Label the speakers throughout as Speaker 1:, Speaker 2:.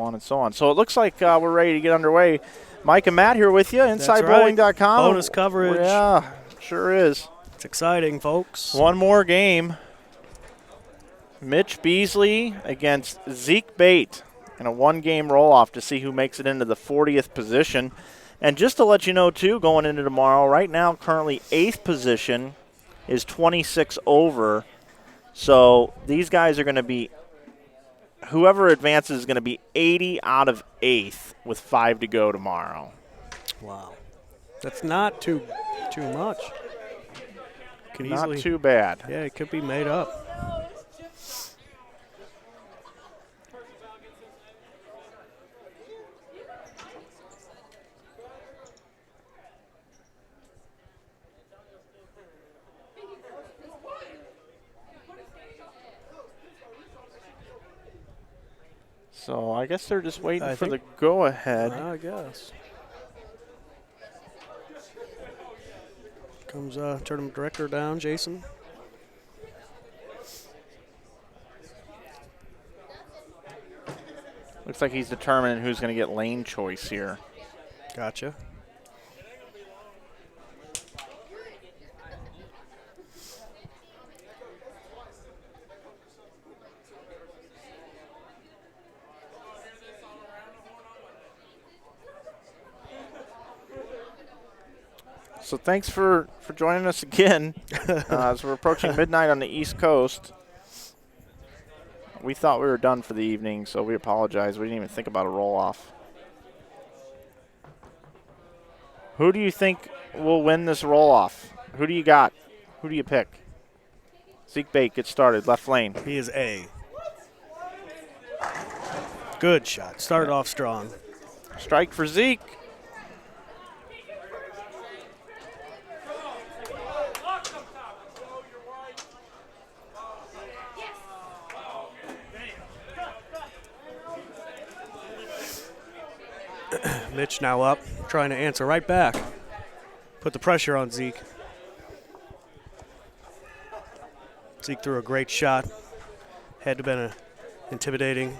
Speaker 1: on and so on. So it looks like we're ready to get underway. Mike and Matt here with you, InsideBowling.com.
Speaker 2: Bonus coverage.
Speaker 1: Yeah, sure is.
Speaker 2: It's exciting, folks.
Speaker 1: One more game. Mitch Beasley against Zeke Bayt in a one-game roll-off to see who makes it into the 40th position. And just to let you know, too, going into tomorrow, right now currently 8th position is 26 over. So these guys are going to be, whoever advances is going to be 80 out of 8th with 5 to go tomorrow.
Speaker 2: Wow. That's not too much.
Speaker 1: Not too bad.
Speaker 2: Yeah, it could be made up.
Speaker 1: So I guess they're just waiting for the go-ahead.
Speaker 2: I guess. Comes tournament director down, Jason.
Speaker 1: Looks like he's determining who's going to get lane choice here.
Speaker 2: Gotcha.
Speaker 1: So thanks for joining us again as we're approaching midnight on the East Coast. We thought we were done for the evening, so we apologize. We didn't even think about a roll-off. Who do you think will win this roll-off? Who do you got? Who do you pick? Zeke Bayt gets started, left lane.
Speaker 2: He is A. Good shot. Started off strong.
Speaker 1: Strike for Zeke.
Speaker 2: Mitch now up, trying to answer right back. Put the pressure on Zeke. Zeke threw a great shot. Had to have been intimidating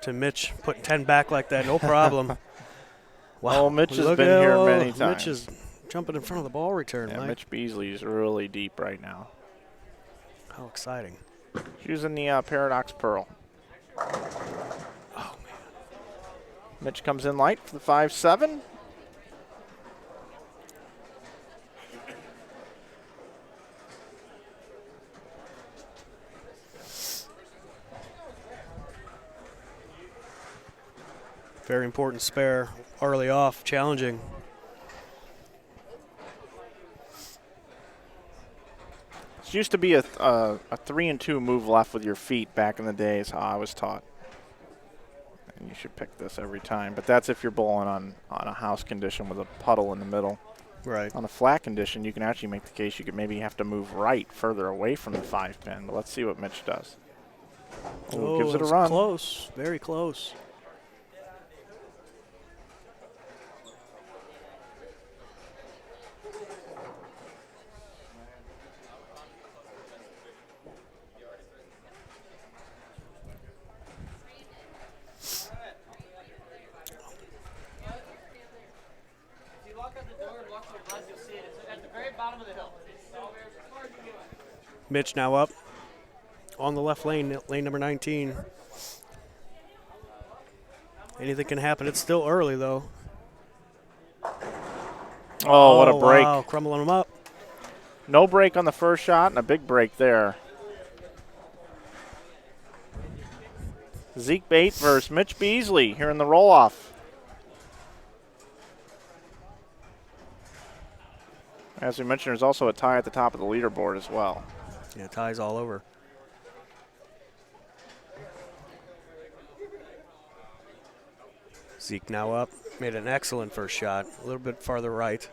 Speaker 2: to Mitch. Putting 10 back like that, no problem.
Speaker 1: Wow, Mitch has been here many times.
Speaker 2: Mitch is jumping in front of the ball return,
Speaker 1: yeah,
Speaker 2: Mike.
Speaker 1: Mitch Beasley is really deep right now.
Speaker 2: How exciting.
Speaker 1: He's using the Paradox Pearl.
Speaker 2: Oh, man.
Speaker 1: Mitch comes in light for the 5-7.
Speaker 2: Very important spare early off, challenging.
Speaker 1: It used to be a 3-2 move left with your feet back in the day is how I was taught. And you should pick this every time. But that's if you're bowling on a house condition with a puddle in the middle.
Speaker 2: Right.
Speaker 1: On a flat condition, you can actually make the case you could maybe have to move right further away from the 5-pin. But let's see what Mitch does.
Speaker 2: Oh,
Speaker 1: gives it a run.
Speaker 2: Close. Very close. Mitch now up on the left lane, lane number 19. Anything can happen. It's still early, though.
Speaker 1: Oh, what a break.
Speaker 2: Wow, crumbling him up.
Speaker 1: No break on the first shot and a big break there. Zeke Bayt versus Mitch Beasley here in the roll-off. As we mentioned, there's also a tie at the top of the leaderboard as well.
Speaker 2: Yeah, ties all over. Zeke now up. Made an excellent first shot. A little bit farther right.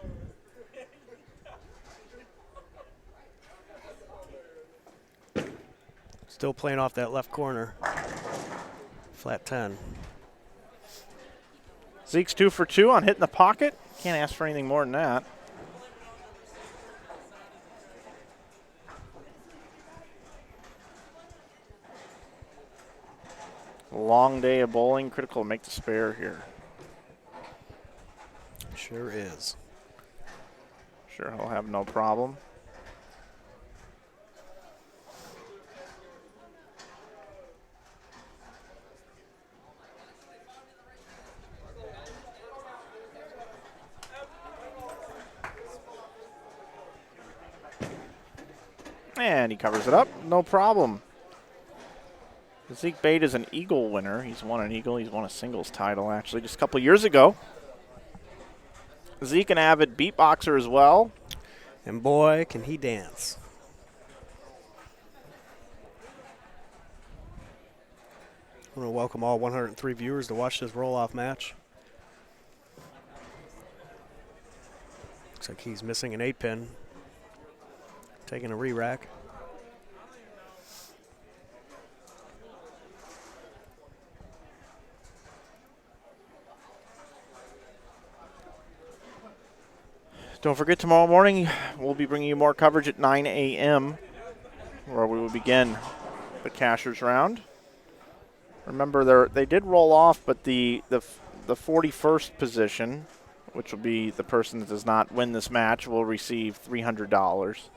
Speaker 2: Still playing off that left corner. Flat 10.
Speaker 1: Zeke's 2 for 2 on hitting the pocket. Can't ask for anything more than that. Long day of bowling. Critical to make the spare here.
Speaker 2: Sure is.
Speaker 1: Sure, he'll have no problem. And he covers it up, no problem. Zeke Bayt is an Eagle winner. He's won an Eagle. He's won a singles title, actually, just a couple years ago. Zeke, an avid beatboxer as well.
Speaker 2: And boy, can he dance. I want to welcome all 103 viewers to watch this roll-off match. Looks like he's missing an 8-pin. Taking a re-rack.
Speaker 1: Don't forget, tomorrow morning we'll be bringing you more coverage at 9 a.m. where we will begin the cashers round. Remember, they did roll off, but the 41st position, which will be the person that does not win this match, will receive $300.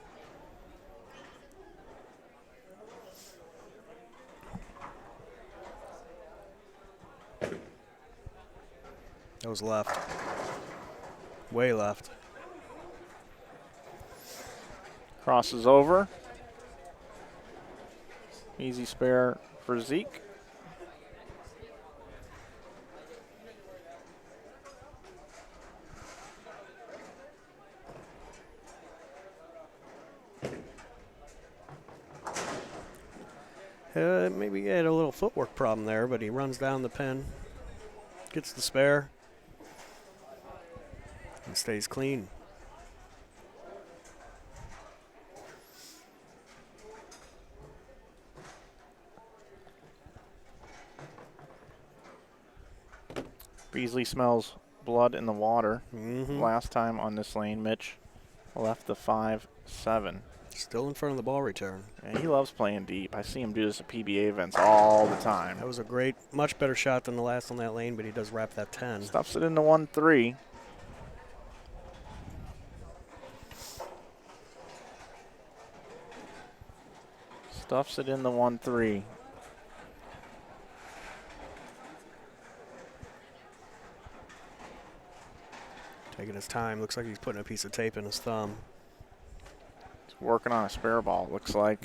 Speaker 2: That was left. Way left.
Speaker 1: Crosses over. Easy spare for Zeke.
Speaker 2: Maybe he had a little footwork problem there, but he runs down the pin, gets the spare, and stays clean.
Speaker 1: Beasley smells blood in the water.
Speaker 2: Mm-hmm.
Speaker 1: Last time on this lane, Mitch left the 5-7.
Speaker 2: Still in front of the ball return.
Speaker 1: And he loves playing deep. I see him do this at PBA events all the time.
Speaker 2: That was a great, much better shot than the last on that lane, but he does wrap that 10.
Speaker 1: Stuffs it into 1-3. Stuffs it in the 1-3.
Speaker 2: Taking his time. Looks like he's putting a piece of tape in his thumb.
Speaker 1: He's working on a spare ball, looks like.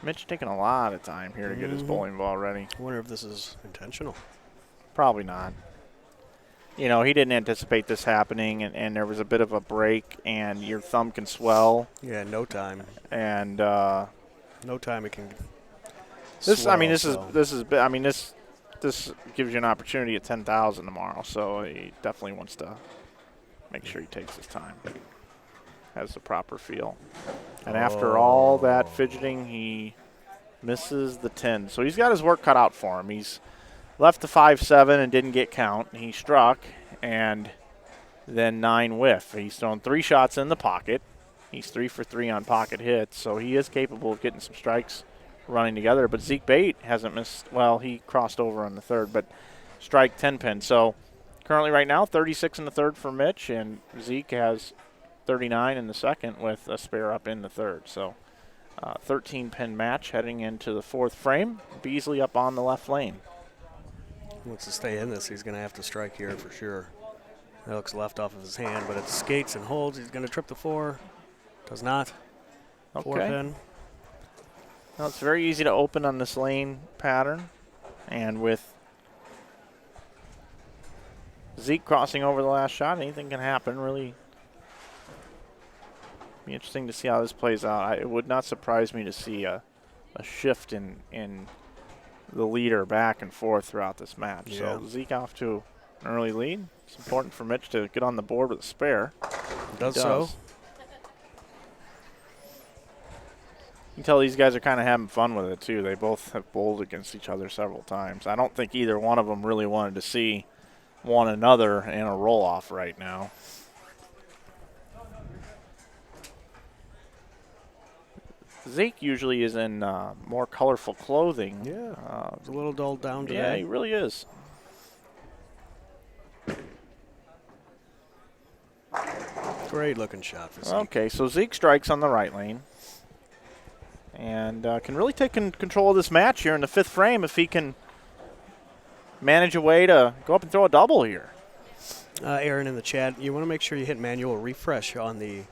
Speaker 1: Mitch taking a lot of time here to get his bowling ball ready.
Speaker 2: I wonder if this is intentional.
Speaker 1: Probably not. You know, he didn't anticipate this happening, and there was a bit of a break, and your thumb can swell.
Speaker 2: Yeah, no time.
Speaker 1: And
Speaker 2: no time it can.
Speaker 1: this,
Speaker 2: swell,
Speaker 1: I mean, this
Speaker 2: so.
Speaker 1: this gives you an opportunity at 10,000 tomorrow. So he definitely wants to make sure he takes his time, has the proper feel. And after all that fidgeting, he misses the 10. So he's got his work cut out for him. He's left the 5-7 and didn't get count. He struck, and then 9 whiff. He's thrown 3 shots in the pocket. He's 3 for 3 on pocket hits, so he is capable of getting some strikes running together. But Zeke Bayt hasn't missed. Well, he crossed over on the third, but strike 10 pin. So currently right now, 36 in the third for Mitch, and Zeke has 39 in the second with a spare up in the third. So 13-pin match heading into the 4th frame. Beasley up on the left lane.
Speaker 2: He wants to stay in this. He's going to have to strike here for sure. That looks left off of his hand, but it skates and holds. He's going to trip the 4. Does not.
Speaker 1: Okay.
Speaker 2: 4-pin.
Speaker 1: Now it's very easy to open on this lane pattern, and with Zeke crossing over the last shot, anything can happen. Really be interesting to see how this plays out. It would not surprise me to see a shift in the leader back and forth throughout this match.
Speaker 2: Yeah.
Speaker 1: So Zeke off to an early lead. It's important for Mitch to get on the board with a spare.
Speaker 2: Does so.
Speaker 1: can tell these guys are kind of having fun with it, too. They both have bowled against each other several times. I don't think either one of them really wanted to see one another in a roll-off right now. Zeke usually is in more colorful clothing.
Speaker 2: Yeah, it's a little dulled down today.
Speaker 1: Yeah, he really is.
Speaker 2: Great looking shot for Zeke.
Speaker 1: Okay, so Zeke strikes on the right lane. And can really take control of this match here in the 5th frame if he can manage a way to go up and throw a double here.
Speaker 2: Aaron in the chat, you want to make sure you hit manual refresh on the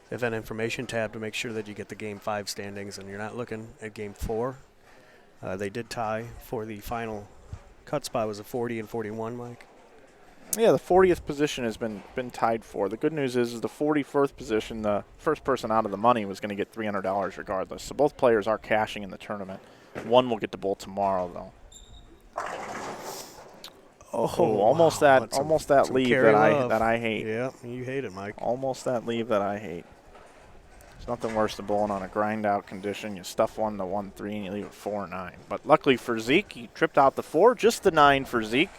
Speaker 2: event information tab to make sure that you get the Game 5 standings and you're not looking at Game 4. They did tie for the final cut spot. Was a 40 and 41, Mike?
Speaker 1: Yeah, the 40th position has been tied for. The good news is the 41st position, the first person out of the money was going to get $300 regardless. So both players are cashing in the tournament. One will get the bowl tomorrow, though. Oh, almost
Speaker 2: wow.
Speaker 1: that leave that I hate.
Speaker 2: Yeah, you hate it, Mike.
Speaker 1: Almost that leave that I hate. There's nothing worse than bowling on a grind-out condition. You stuff one to 1-3 and you leave it 4-9. But luckily for Zeke, he tripped out the 4, just the 9 for Zeke.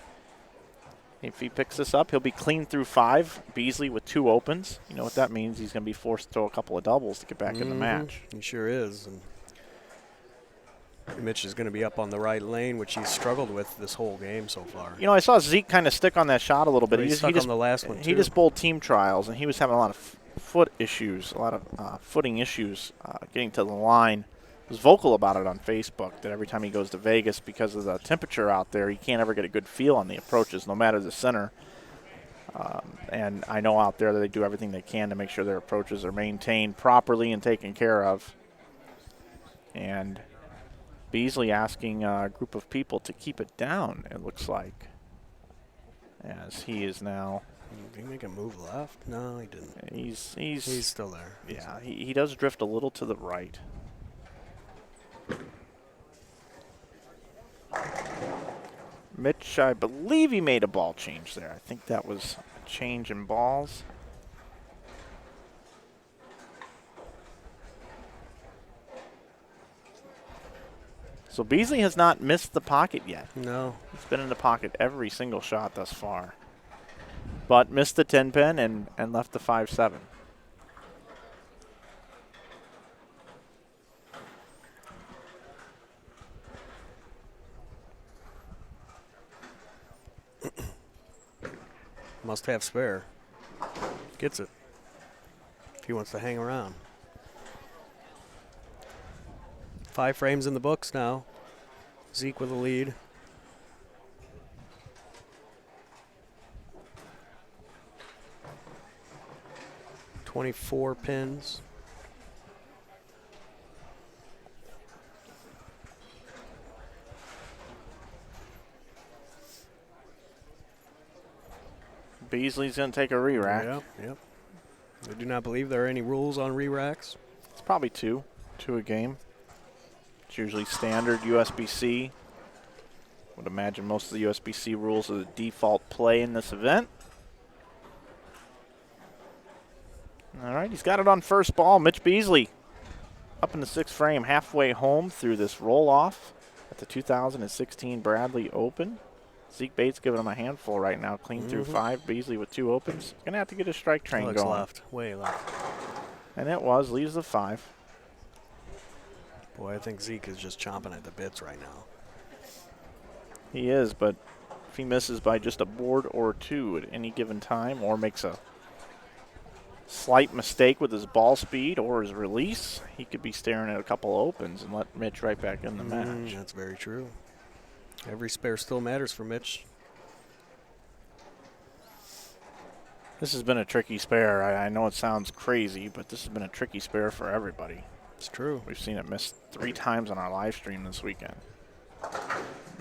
Speaker 1: If he picks this up, he'll be clean through 5. Beasley with 2 opens. You know what that means? He's going to be forced to throw a couple of doubles to get back in the match.
Speaker 2: He sure is. And Mitch is going to be up on the right lane, which he's struggled with this whole game so far.
Speaker 1: You know, I saw Zeke kind of stick on that shot a little bit.
Speaker 2: He just on the last one, too.
Speaker 1: He just bowled team trials, and he was having a lot of foot issues, a lot of footing issues getting to the line. He was vocal about it on Facebook that every time he goes to Vegas, because of the temperature out there, he can't ever get a good feel on the approaches, no matter the center. And I know out there that they do everything they can to make sure their approaches are maintained properly and taken care of. And Beasley asking a group of people to keep it down, it looks like, as he is now.
Speaker 2: Did he make a move left? No, he didn't.
Speaker 1: He's
Speaker 2: still there.
Speaker 1: Yeah, he does drift a little to the right. Mitch, I believe he made a ball change there. I think that was a change in balls. So Beasley has not missed the pocket yet.
Speaker 2: No.
Speaker 1: He's been in the pocket every single shot thus far. But missed the 10-pin and left the 5-7.
Speaker 2: Must have spare. Gets it. If he wants to hang around. 5 frames in the books now. Zeke with a lead. .24 pins.
Speaker 1: Beasley's going to take a re-rack.
Speaker 2: Yep. I do not believe there are any rules on re-racks.
Speaker 1: It's probably 2 a game. It's usually standard USBC. Would imagine most of the USBC rules are the default play in this event. All right, he's got it on first ball. Mitch Beasley up in the 6th frame, halfway home through this roll-off at the 2016 Bradley Open. Zeke Bayt's giving him a handful right now, clean through 5. Beasley with 2 opens. Going to have to get his strike train going.
Speaker 2: Left, way left.
Speaker 1: And it was, leaves the 5.
Speaker 2: Boy, I think Zeke is just chomping at the bits right now.
Speaker 1: He is, but if he misses by just a board or 2 at any given time, or makes a slight mistake with his ball speed or his release, he could be staring at a couple of opens and let Mitch right back in the match.
Speaker 2: That's very true. Every spare still matters for Mitch.
Speaker 1: This has been a tricky spare. I know it sounds crazy, but this has been a tricky spare for everybody.
Speaker 2: It's true.
Speaker 1: We've seen it miss 3 times on our live stream this weekend.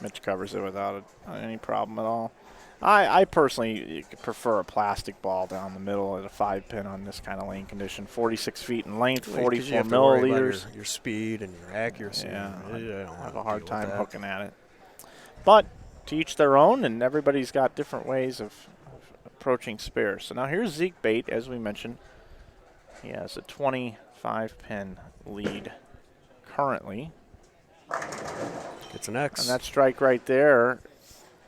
Speaker 1: Mitch covers it without any problem at all. I personally prefer a plastic ball down the middle at a 5-pin on this kind of lane condition. 46 feet in length, 44 milliliters.
Speaker 2: Your speed and your accuracy.
Speaker 1: Yeah,
Speaker 2: I don't
Speaker 1: have a hard time hooking at it. But to each their own, and everybody's got different ways of approaching spares. So now here's Zeke Bayt, as we mentioned. He has a 25-pin lead currently.
Speaker 2: It's an X.
Speaker 1: And that strike right there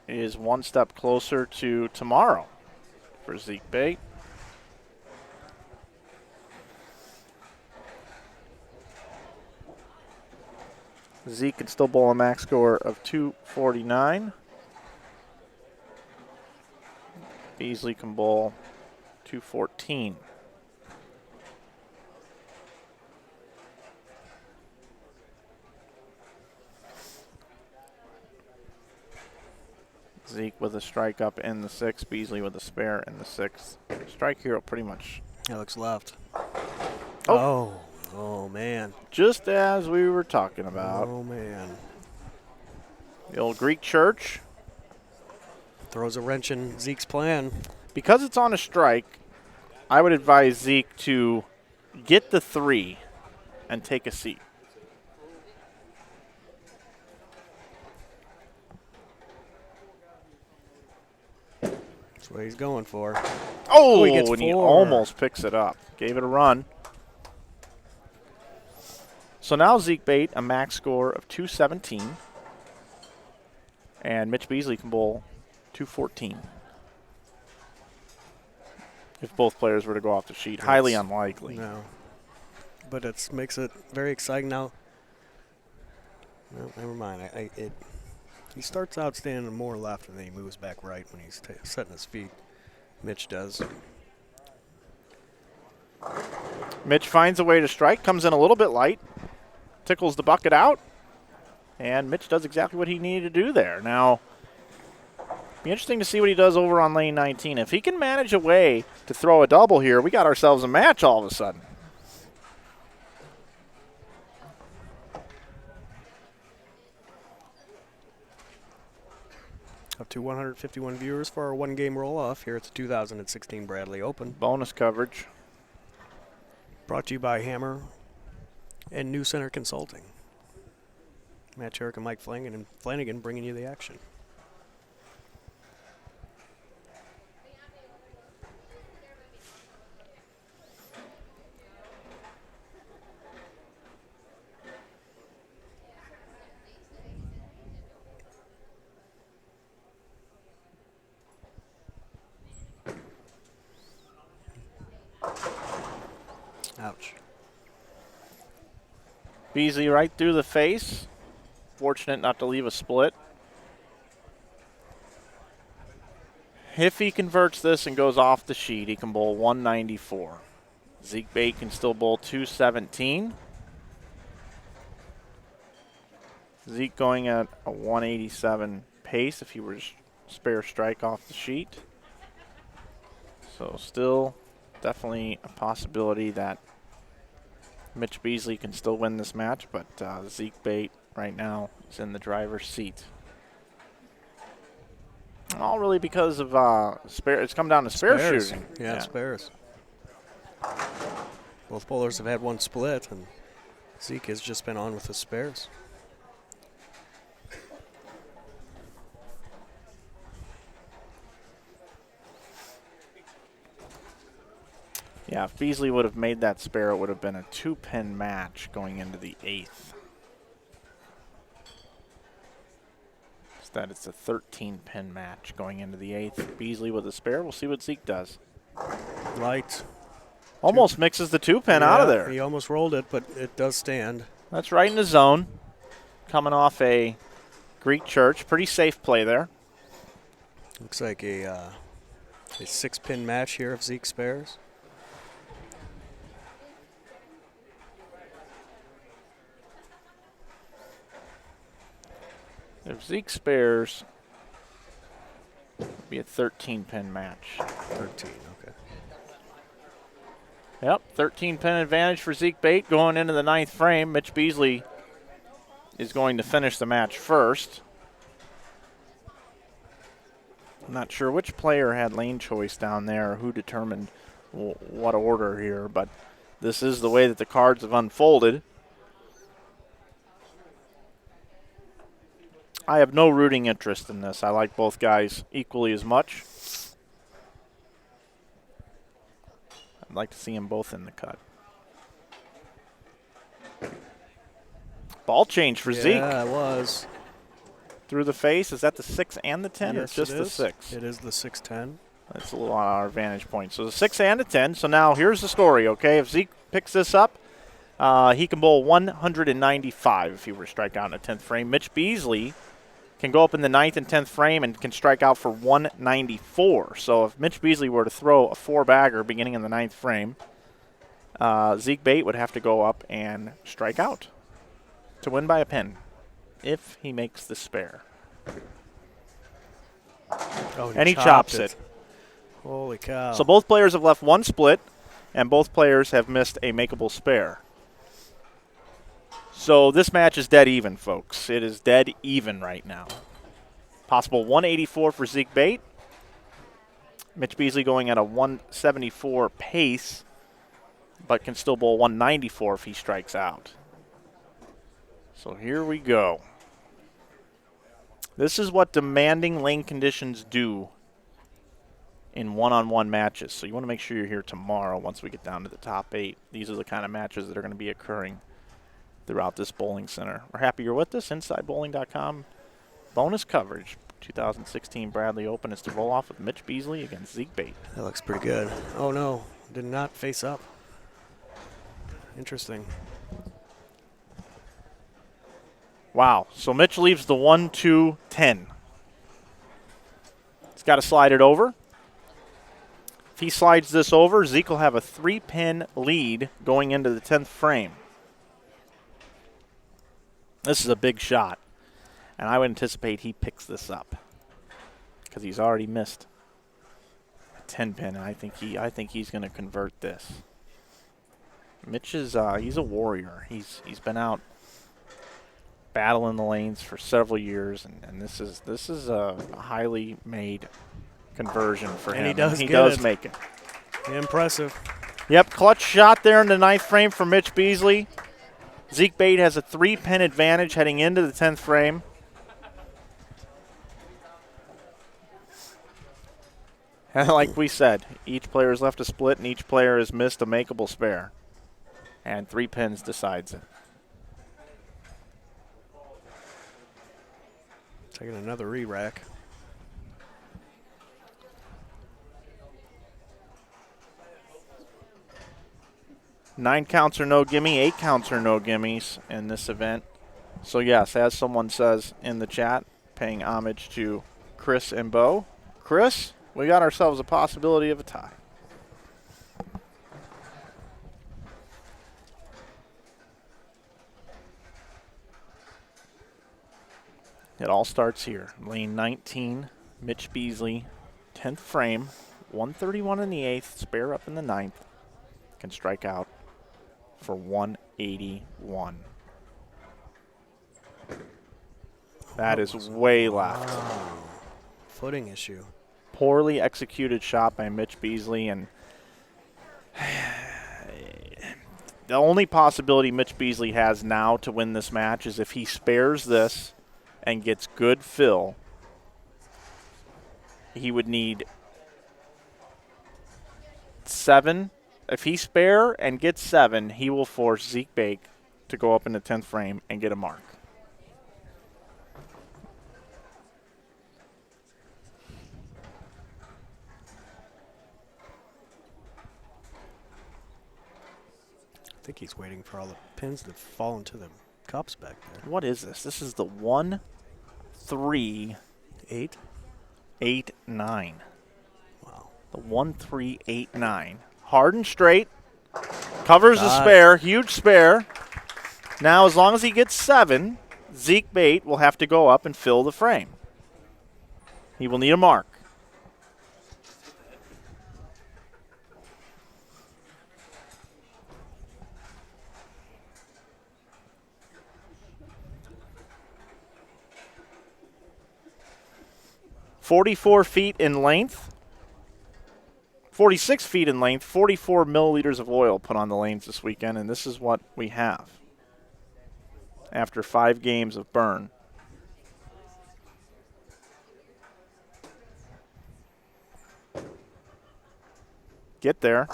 Speaker 1: is one step closer to tomorrow for Zeke Bayt. Zeke can still bowl a max score of 249. Beasley can bowl 214. Zeke with a strike up in the sixth. Beasley with a spare in the sixth. Strike hero pretty much.
Speaker 2: That looks left.
Speaker 1: Oh.
Speaker 2: Oh, man.
Speaker 1: Just as we were talking about.
Speaker 2: Oh, man.
Speaker 1: The old Greek church.
Speaker 2: Throws a wrench in Zeke's plan.
Speaker 1: Because it's on a strike, I would advise Zeke to get the 3 and take a seat.
Speaker 2: That's what he's going for.
Speaker 1: Oh,
Speaker 2: he gets
Speaker 1: and
Speaker 2: 4.
Speaker 1: he almost picks it up. Gave it a run. So now Zeke Bayt, a max score of 217. And Mitch Beasley can bowl 214. If both players were to go off the sheet. Highly unlikely.
Speaker 2: No. But it makes it very exciting now. No, never mind. He starts out standing more left and then he moves back right when he's setting his feet. Mitch does.
Speaker 1: Mitch finds a way to strike, comes in a little bit light, tickles the bucket out, and Mitch does exactly what he needed to do there. Now, be interesting to see what he does over on lane 19. If he can manage a way to throw a double here, we got ourselves a match all of a sudden.
Speaker 2: Up to 151 viewers for our one-game roll-off here at the 2016 Bradley Open.
Speaker 1: Bonus coverage.
Speaker 2: Brought to you by Hammer and New Center Consulting. Matt Turek and Mike Flanagan bringing you the action. Ouch.
Speaker 1: Beasley right through the face. Fortunate not to leave a split. If he converts this and goes off the sheet, he can bowl 194. Zeke Bayt can still bowl 217. Zeke going at a 187 pace if he were to spare strike off the sheet. So still definitely a possibility that Mitch Beasley can still win this match, but Zeke Bayt right now is in the driver's seat. All really because of spare. It's come down to spare shooting.
Speaker 2: Yeah, spares. Both bowlers have had one split, and Zeke has just been on with the spares.
Speaker 1: Yeah, if Beasley would have made that spare, it would have been a 2-pin match going into the 8th. Instead, it's a 13-pin match going into the 8th. Beasley with a spare. We'll see what Zeke does.
Speaker 2: Light.
Speaker 1: Almost mixes the 2-pin out of there.
Speaker 2: He almost rolled it, but it does stand.
Speaker 1: That's right in the zone. Coming off a Greek church. Pretty safe play there.
Speaker 2: Looks like a 6-pin match here of Zeke spares.
Speaker 1: If Zeke spares, it'd be a 13-pin match.
Speaker 2: 13, okay.
Speaker 1: Yep, 13-pin advantage for Zeke Bayt going into the 9th frame. Mitch Beasley is going to finish the match first. I'm not sure which player had lane choice down there or who determined what order here, but this is the way that the cards have unfolded. I have no rooting interest in this. I like both guys equally as much. I'd like to see them both in the cut. Ball change for Zeke.
Speaker 2: Yeah, it was.
Speaker 1: Through the face. Is that the 6 and the 10
Speaker 2: Yes,
Speaker 1: or just
Speaker 2: it
Speaker 1: the
Speaker 2: is.
Speaker 1: 6?
Speaker 2: It is the 6-10.
Speaker 1: That's a little on our vantage point. So the 6 and the 10. So now here's the story, okay? If Zeke picks this up, he can bowl 195 if he were to strike out in the 10th frame. Mitch Beasley can go up in the 9th and 10th frame and can strike out for 194. So if Mitch Beasley were to throw a 4-bagger beginning in the 9th frame, Zeke Bayt would have to go up and strike out to win by a pin if he makes the spare.
Speaker 2: Oh,
Speaker 1: And he chops it.
Speaker 2: Holy cow.
Speaker 1: So both players have left one split, and both players have missed a makeable spare. So this match is dead even, folks. It is dead even right now. Possible 184 for Zeke Bayt. Mitch Beasley going at a 174 pace, but can still bowl 194 if he strikes out. So here we go. This is what demanding lane conditions do in one-on-one matches. So you want to make sure you're here tomorrow once we get down to the top 8. These are the kind of matches that are going to be occurring throughout this bowling center. We're happy you're with us. InsideBowling.com. Bonus coverage. 2016 Bradley Open is to roll off with Mitch Beasley against Zeke Bayt.
Speaker 2: That looks pretty good. Oh, no. Did not face up. Interesting.
Speaker 1: Wow. So Mitch leaves the 1-2-10. He's got to slide it over. If he slides this over, Zeke will have a 3-pin lead going into the 10th frame. This is a big shot, and I would anticipate he picks this up because he's already missed a 10-pin, and I think he's going to convert this. Mitch is he's a warrior. He's been out battling the lanes for several years, and this is a highly made conversion for him.
Speaker 2: And he
Speaker 1: does make it.
Speaker 2: Impressive.
Speaker 1: Yep, clutch shot there in the 9th frame for Mitch Beasley. Zeke Bayt has a 3-pin advantage heading into the 10th frame. And like we said, each player has left a split and each player has missed a makeable spare. And 3 pins decides it.
Speaker 2: Taking another re-rack.
Speaker 1: Nine counts are no gimme, 8 counts are no gimmies in this event. So yes, as someone says in the chat, paying homage to Chris and Bo. Chris, we got ourselves a possibility of a tie. It all starts here. Lane 19, Mitch Beasley, 10th frame, 131 in the 8th, spare up in the 9th, can strike out for 181. That is way left.
Speaker 2: Wow. Footing issue.
Speaker 1: Poorly executed shot by Mitch Beasley, and the only possibility Mitch Beasley has now to win this match is if he spares this and gets good fill. He would need 7. If he spare and gets 7, he will force Zeke Bayt to go up in the 10th frame and get a mark.
Speaker 2: I think he's waiting for all the pins to fall into the cups back there.
Speaker 1: What is this? This is the 1-3-8-9.
Speaker 2: Wow.
Speaker 1: The 1-3-8-9. Hard and straight. Covers the spare. Huge spare. Now, as long as he gets 7, Zeke Bayt will have to go up and fill the frame. He will need a mark. .44 feet in length. 46 feet in length, 44 milliliters of oil put on the lanes this weekend, and this is what we have after 5 games of burn. Get there.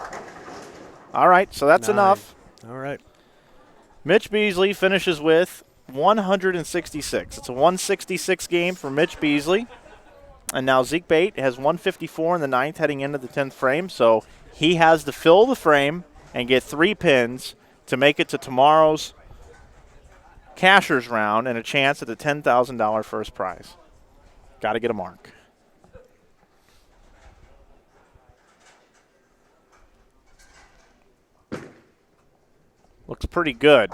Speaker 1: All right, so that's
Speaker 2: 9.
Speaker 1: enough.
Speaker 2: All right.
Speaker 1: Mitch Beasley finishes with 166. It's a 166 game for Mitch Beasley. And now Zeke Bayt has 154 in the ninth heading into the 10th frame. So he has to fill the frame and get 3 pins to make it to tomorrow's cashers round and a chance at the $10,000 first prize. Got to get a mark. Looks pretty good.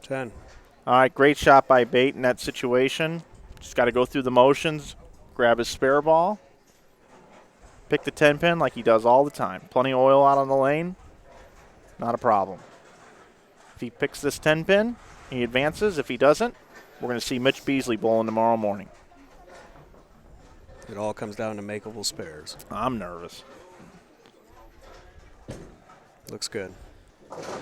Speaker 2: 10.
Speaker 1: All right, great shot by Bayt in that situation. Just got to go through the motions, grab his spare ball, pick the 10 pin like he does all the time. Plenty of oil out on the lane, not a problem. If he picks this 10 pin, he advances. If he doesn't, we're going to see Mitch Beasley bowling tomorrow morning.
Speaker 2: It all comes down to makeable spares.
Speaker 1: I'm nervous.
Speaker 2: Looks good.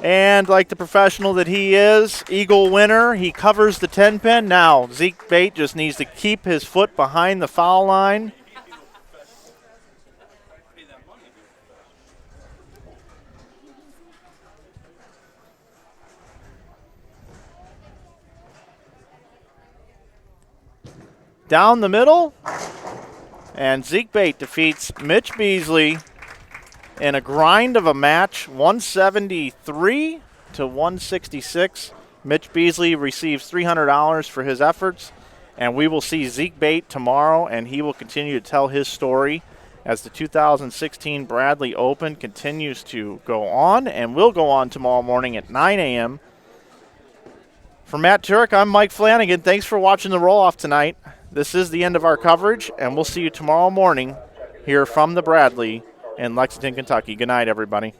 Speaker 1: And like the professional that he is, Eagle winner, he covers the 10 pin. Now Zeke Bayt just needs to keep his foot behind the foul line. Down the middle, and Zeke Bayt defeats Mitch Beasley in a grind of a match, 173 to 166. Mitch Beasley receives $300 for his efforts, and we will see Zeke Bayt tomorrow, and he will continue to tell his story as the 2016 Bradley Open continues to go on and will go on tomorrow morning at 9 a.m. For Matt Turek, I'm Mike Flanagan. Thanks for watching the roll-off tonight. This is the end of our coverage, and we'll see you tomorrow morning here from the Bradley in Lexington, Kentucky. Good night, everybody.